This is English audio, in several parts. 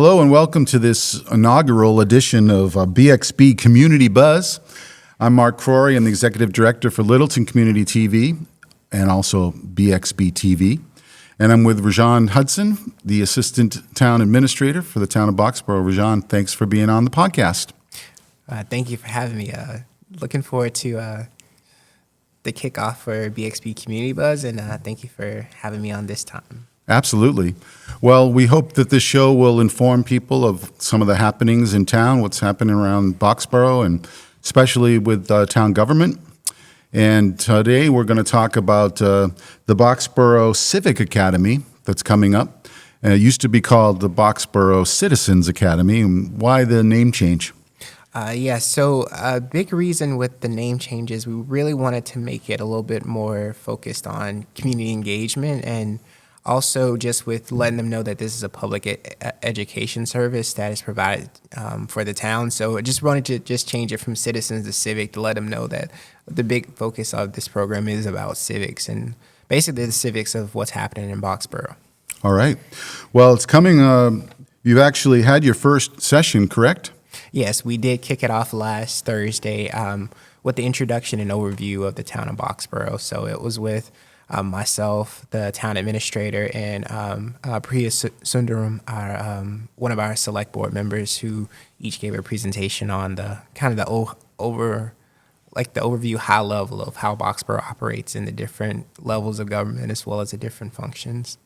Hello and welcome to this inaugural edition of BXB Community Buzz. I'm Mark Crory. I'm the Executive Director for Littleton Community TV and also BXB-TV. And I'm with Rajan Hudson, the Assistant Town Administrator for the Town of Boxborough. Rajan, thanks for being on the podcast. Thank you for having me. Looking forward to the kickoff for BXB Community Buzz, and thank you for having me on this time. Absolutely. Well, we hope that this show will inform people of some of the happenings in town, what's happening around Boxborough, and especially with town government. And today we're going to talk about the Boxborough Civic Academy that's coming up. It used to be called the Boxborough Citizens Academy. Why the name change? So a big reason with the name change is we really wanted to make it a little bit more focused on community engagement, and also just with letting them know that this is a public education service that is provided for the town. So I just wanted to just change it from citizens to civic to let them know that the big focus of this program is about civics and basically the civics of what's happening in Boxborough. All right. Well, it's coming. You've actually had your first session, correct? Yes, we did kick it off last Thursday with the introduction and overview of the town of Boxborough. So it was with myself, the town administrator, and Priya Sundaram, one of our select board members, who each gave a presentation on the kind of the overview, high level of how Boxborough operates in the different levels of government as well as the different functions.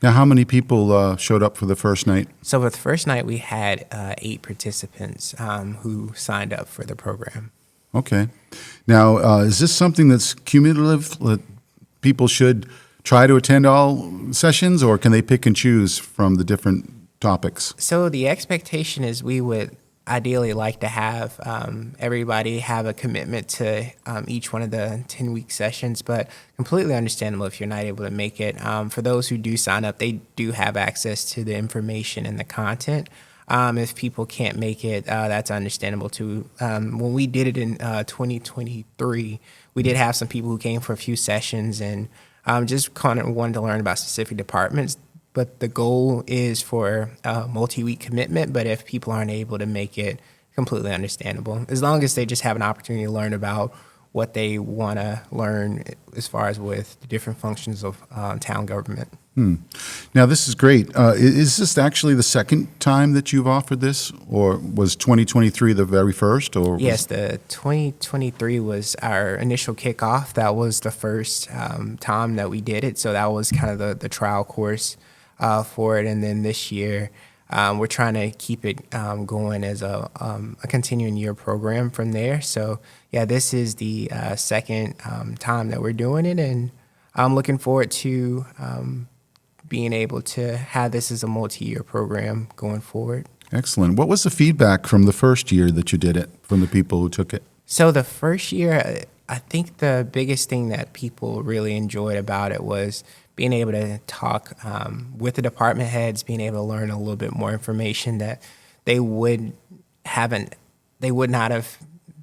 Now, how many people showed up for the first night? So for the first night, we had 8 participants who signed up for the program. Okay. Now, is this something that's cumulative? People should try to attend all sessions, or can they pick and choose from the different topics? So the expectation is we would ideally like to have everybody have a commitment to each one of the 10-week sessions, but completely understandable if you're not able to make it. For those who do sign up, they do have access to the information and the content. If people can't make it, that's understandable too. When we did it in 2023, we did have some people who came for a few sessions and just kind of wanted to learn about specific departments. But the goal is for a multi-week commitment, but if people aren't able to make it, completely understandable. As long as they just have an opportunity to learn about what they want to learn as far as with the different functions of town government. Now, this is great. Is this actually the second time that you've offered this, or was 2023 the very first? Or yes, the 2023 was our initial kickoff. That was the first time that we did it, so that was kind of the trial course for it. And then this year, we're trying to keep it going as a continuing year program from there. So, yeah, this is the second time that we're doing it, and I'm looking forward to being able to have this as a multi-year program going forward. Excellent. What was the feedback from the first year that you did it, from the people who took it? So the first year, I think the biggest thing that people really enjoyed about it was being able to talk with the department heads, being able to learn a little bit more information that they would not have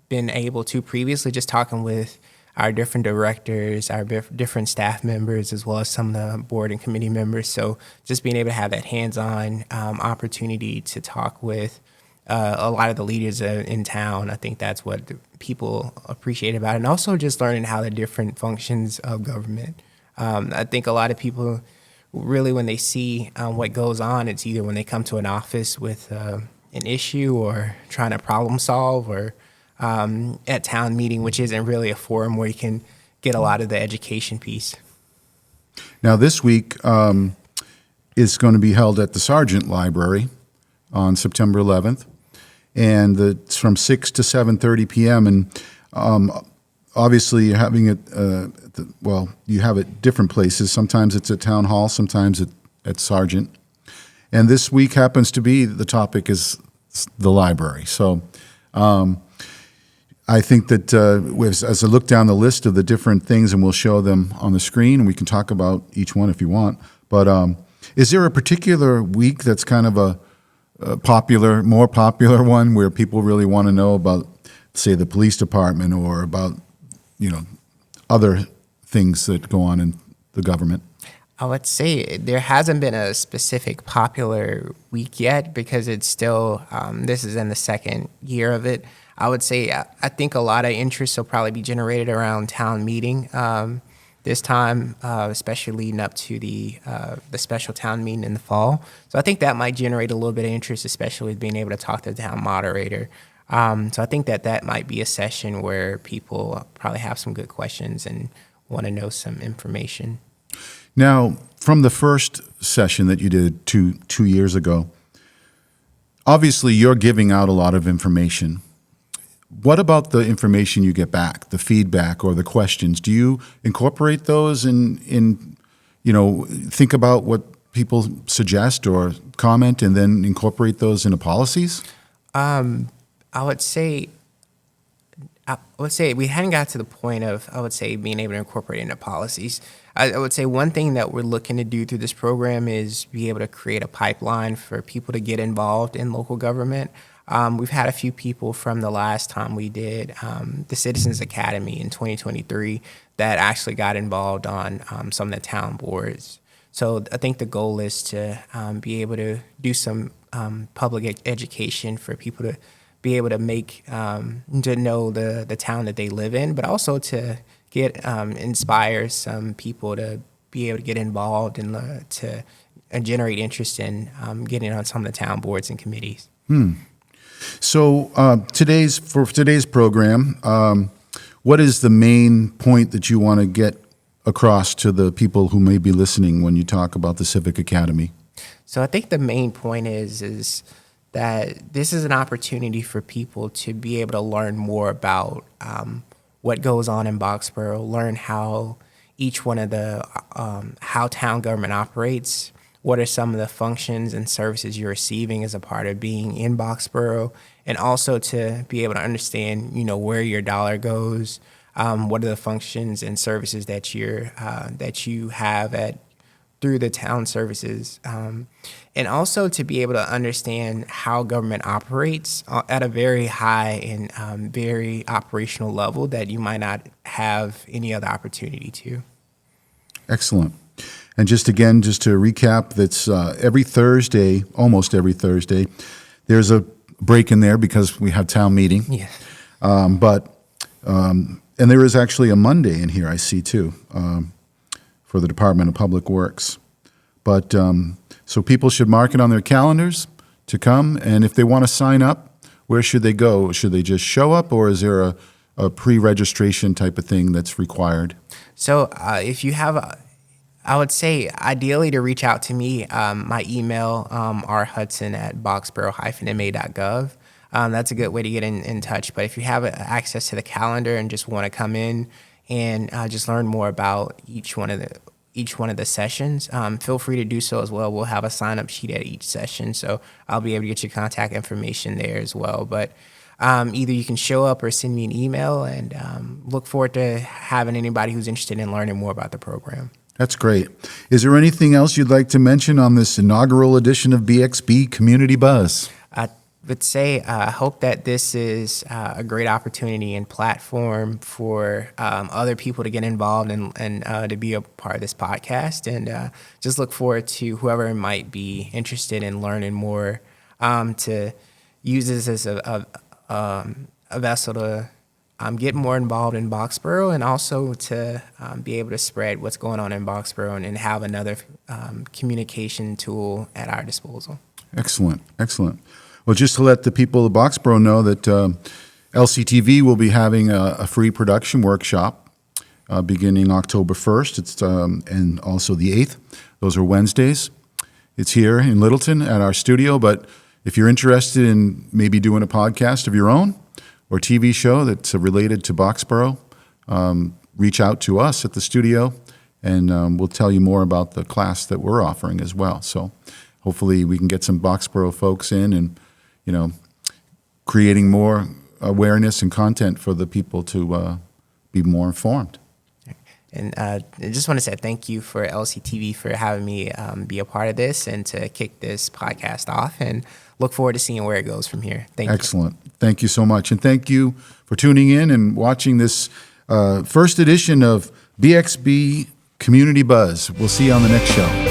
been able to previously, just talking with our different directors, our different staff members, as well as some of the board and committee members. So just being able to have that hands-on opportunity to talk with a lot of the leaders in town, I think that's what people appreciate about it. And also just learning how the different functions of government. I think a lot of people really, when they see what goes on, it's either when they come to an office with an issue or trying to problem solve, or at town meeting, which isn't really a forum where you can get a lot of the education piece. Now, this week is going to be held at the Sargent Library on September 11th, and it's from 6 to 7:30 p.m. And obviously, you're having it. You have it different places. Sometimes it's at Town Hall, sometimes at Sargent. And this week happens to be the topic is the library. So. I think that as I look down the list of the different things, and we'll show them on the screen, and we can talk about each one if you want, but is there a particular week that's kind of a more popular one where people really want to know about, say, the police department or about, other things that go on in the government? I would say there hasn't been a specific popular week yet because it's still, this is in the second year of it. I would say I think a lot of interest will probably be generated around town meeting this time, especially leading up to the special town meeting in the fall. So I think that might generate a little bit of interest, especially with being able to talk to the town moderator. So I think that might be a session where people probably have some good questions and want to know some information. Now, from the first session that you did two years ago, obviously you're giving out a lot of information. What about the information you get back, the feedback or the questions? Do you incorporate those in think about what people suggest or comment and then incorporate those into policies? I would say we hadn't got to the point of, being able to incorporate into policies. I would say one thing that we're looking to do through this program is be able to create a pipeline for people to get involved in local government. We've had a few people from the last time we did the Citizens Academy in 2023 that actually got involved on some of the town boards. So I think the goal is to be able to do some public education for people to be able to to know the town that they live in, but also to get inspire some people to be able to get involved and to generate interest in getting on some of the town boards and committees. So today's program, what is the main point that you want to get across to the people who may be listening when you talk about the Civic Academy? So I think the main point is that this is an opportunity for people to be able to learn more about what goes on in Boxborough, learn how each one of the how town government operates, what are some of the functions and services you're receiving as a part of being in Boxborough, and also to be able to understand, where your dollar goes, what are the functions and services that you have through the town services, and also to be able to understand how government operates at a very high and very operational level that you might not have any other opportunity to. Excellent. And just to recap, that's every Thursday, almost every Thursday. There's a break in there because we have town meeting. Yeah. And there is actually a Monday in here, I see too, for the Department of Public Works. But so people should mark it on their calendars to come. And if they want to sign up, where should they go? Should they just show up, or is there a pre-registration type of thing that's required? So if you have I would say ideally to reach out to me. My email, rhudson@boxborough-ma.gov. That's a good way to get in touch. But if you have access to the calendar and just want to come in and just learn more about each one of the sessions, feel free to do so as well. We'll have a sign-up sheet at each session, so I'll be able to get your contact information there as well. But either you can show up or send me an email, and look forward to having anybody who's interested in learning more about the program. That's great. Is there anything else you'd like to mention on this inaugural edition of BXB Community Buzz? I would say I hope that this is a great opportunity and platform for other people to get involved and to be a part of this podcast. And just look forward to whoever might be interested in learning more to use this as a vessel to get more involved in Boxborough, and also to be able to spread what's going on in Boxborough and have another communication tool at our disposal. Excellent, excellent. Well, just to let the people of Boxborough know that LCTV will be having a free production workshop beginning October 1st. And also the 8th. Those are Wednesdays. It's here in Littleton at our studio, but if you're interested in maybe doing a podcast of your own or TV show that's related to Boxborough, reach out to us at the studio, and we'll tell you more about the class that we're offering as well. So hopefully we can get some Boxborough folks in and, creating more awareness and content for the people to be more informed. And I just want to say thank you for LCTV for having me be a part of this and to kick this podcast off, and look forward to seeing where it goes from here. Thank you. Excellent. Thank you so much. And thank you for tuning in and watching this first edition of BXB Community Buzz. We'll see you on the next show.